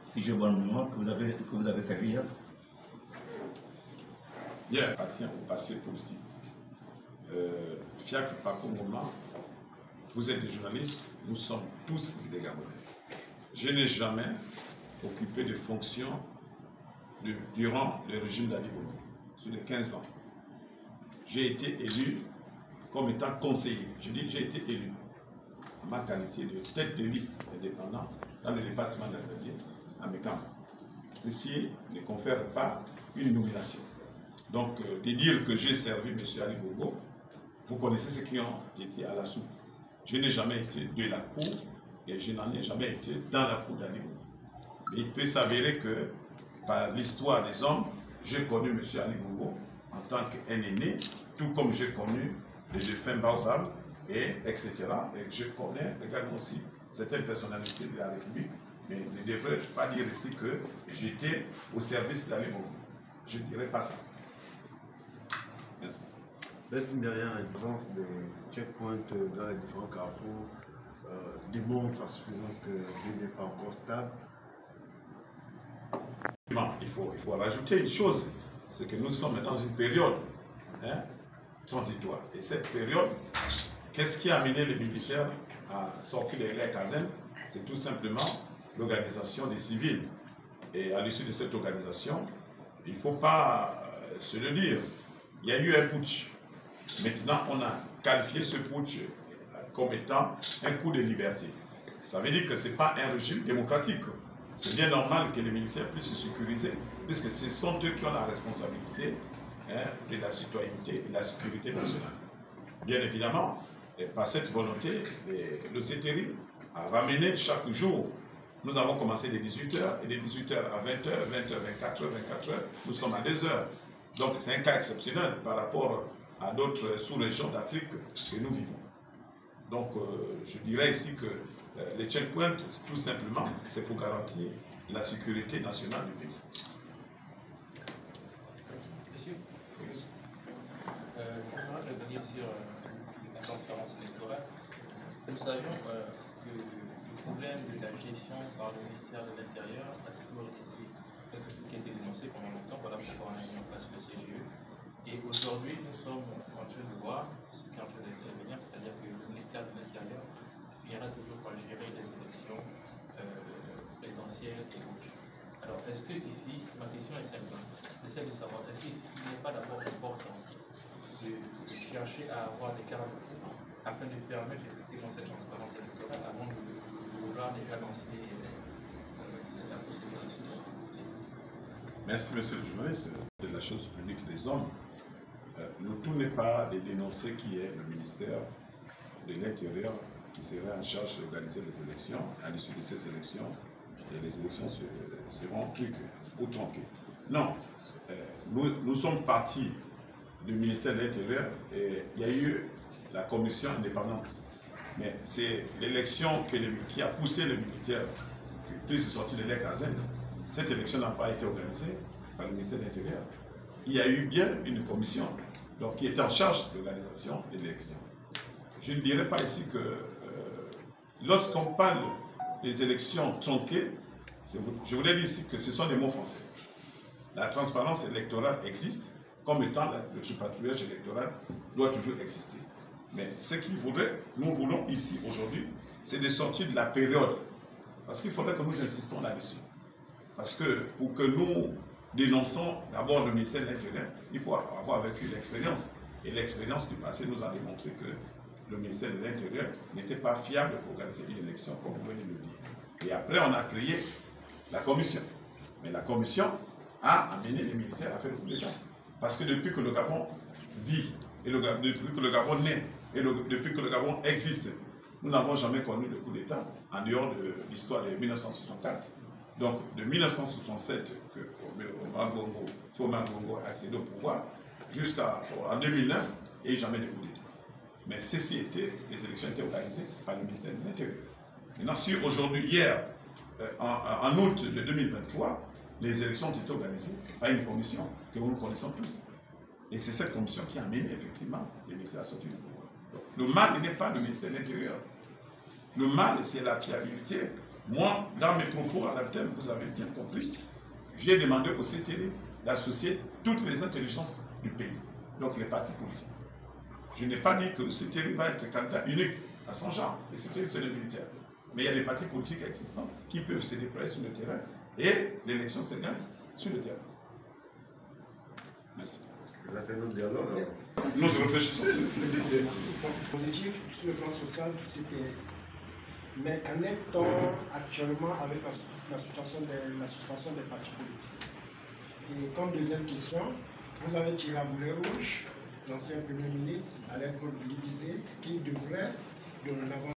Si j'ai bon mémoire, que vous avez servi hier. Hier, appartient au passé politique. Fiacre Parcours Moment, vous êtes des journalistes, nous sommes tous des Gabonais. Je n'ai jamais occupé de fonction durant le régime d'Ali Bongo, sur les 15 ans. J'ai été élu comme étant conseiller. Je dis que j'ai été élu en ma qualité de tête de liste indépendante dans le département d'Azadier, à Mekam. Ceci ne confère pas une nomination. Donc, de dire que j'ai servi M. Ali Bongo, vous connaissez ceux qui ont été à la soupe. Je n'ai jamais été de la cour et je n'en ai jamais été dans la cour d'Ali Bongo. Mais il peut s'avérer que, par l'histoire des hommes, j'ai connu M. Ali Bongo en tant qu'un aîné, tout comme j'ai connu les défunts Baobab, etc. Et je connais également aussi certaines personnalités de la République, mais ne devrais-je pas dire ici que j'étais au service d'Ali Bongo. Je ne dirais pas ça. Merci. Derrière la présence des checkpoints dans les différents carrefours démontre à suffisance que l'île n'est pas encore stable. Il faut rajouter une chose, c'est que nous sommes dans une période transitoire. Et cette période, qu'est-ce qui a amené les militaires à sortir de la caserne? C'est tout simplement l'organisation des civils. Et à l'issue de cette organisation, il ne faut pas se le dire, il y a eu un putsch. Maintenant, on a qualifié ce putsch comme étant un coup de liberté. Ça veut dire que ce n'est pas un régime démocratique. C'est bien normal que les militaires puissent se sécuriser, puisque ce sont eux qui ont la responsabilité de la citoyenneté et de la sécurité nationale. Bien évidemment, par cette volonté, le CTRI a ramené chaque jour. Nous avons commencé dès 18h, et dès 18h à 20h, 20h, 24h, 24h, nous sommes à 2h. Donc c'est un cas exceptionnel par rapport à d'autres sous-régions d'Afrique que nous vivons. Donc je dirais ici que les checkpoints, tout simplement, c'est pour garantir la sécurité nationale du pays. Monsieur, j'aimerais revenir sur la transparence électorale. Nous savions que le problème de la gestion par le ministère de l'Intérieur a toujours été quelque chose qui a été dénoncé pendant longtemps. Voilà pourquoi on a mis en place le CGE. Et aujourd'hui, nous sommes en train de voir ce qui est en train d'intervenir, c'est-à-dire que le ministère de l'Intérieur finira toujours par gérer les élections présidentielles et autres. Alors, est-ce que ici, ma question est simple, j'essaie de savoir, est-ce qu'il n'est pas d'abord important de chercher à avoir des cartes afin de permettre effectivement cette transparence électorale avant de vouloir déjà lancer la procédure? Merci, monsieur le journaliste. De la chose publique des hommes, le tout n'est pas de dénoncer qui est le ministère de l'Intérieur qui serait en charge d'organiser les élections. À l'issue de ces élections, les élections seront truquées ou tronquées. Non, nous sommes partis du ministère de l'Intérieur et il y a eu la commission indépendante. Mais c'est l'élection qui a poussé les militaires qui puissent sortir de leur caserne. Cette élection n'a pas été organisée par le ministère de l'Intérieur. Il y a eu bien une commission donc, qui était en charge de l'organisation de l'élection. Je ne dirais pas ici que lorsqu'on parle des élections tronquées, je voudrais dire ici que ce sont des mots français. La transparence électorale existe, comme étant le tripatouillage électoral doit toujours exister. Mais ce qu'il faudrait, nous voulons ici aujourd'hui, c'est de sortir de la période. Parce qu'il faudrait que nous insistons là-dessus. Parce que pour que nous dénonçons d'abord le ministère de l'Intérieur, il faut avoir vécu l'expérience. Et l'expérience du passé nous a démontré que le ministère de l'Intérieur n'était pas fiable pour organiser une élection, comme vous venez de le dire. Et après, on a créé la commission. Mais la commission a amené les militaires à faire le coup d'État. Parce que depuis que le Gabon vit, et depuis que le Gabon naît, et depuis que le Gabon existe, nous n'avons jamais connu le coup d'État en dehors de l'histoire de 1964. Donc, de 1967, que Omar Bongo a accédé au pouvoir, jusqu'en 2009, il n'y a eu jamais de coup d'État. Mais ceci était, les élections étaient organisées par le ministère de l'Intérieur. Maintenant, si aujourd'hui, hier, en août de 2023, les élections ont été organisées par une commission que nous connaissons tous. Et c'est cette commission qui a amené effectivement les militaires à sortir du pouvoir. Donc, le mal n'est pas le ministère de l'Intérieur. Le mal, c'est la fiabilité Moi, dans mes propos à l'antenne, vous avez bien compris, j'ai demandé au CTR d'associer toutes les intelligences du pays, donc les partis politiques. Je n'ai pas dit que le CTR va être candidat unique à son genre. Le CTR, c'est le militaire. Mais il y a des partis politiques existants qui peuvent se déployer sur le terrain et l'élection se gagne sur le terrain. Merci. Là, c'est notre dialogue. Nous réfléchissons. Positif sur le plan social, c'était. Mais qu'en est-on actuellement avec la suspension des partis politiques? Et comme deuxième question, vous avez tiré à boulet rouge l'ancien Premier ministre à l'époque de l'Élysée qui devrait, dorénavant,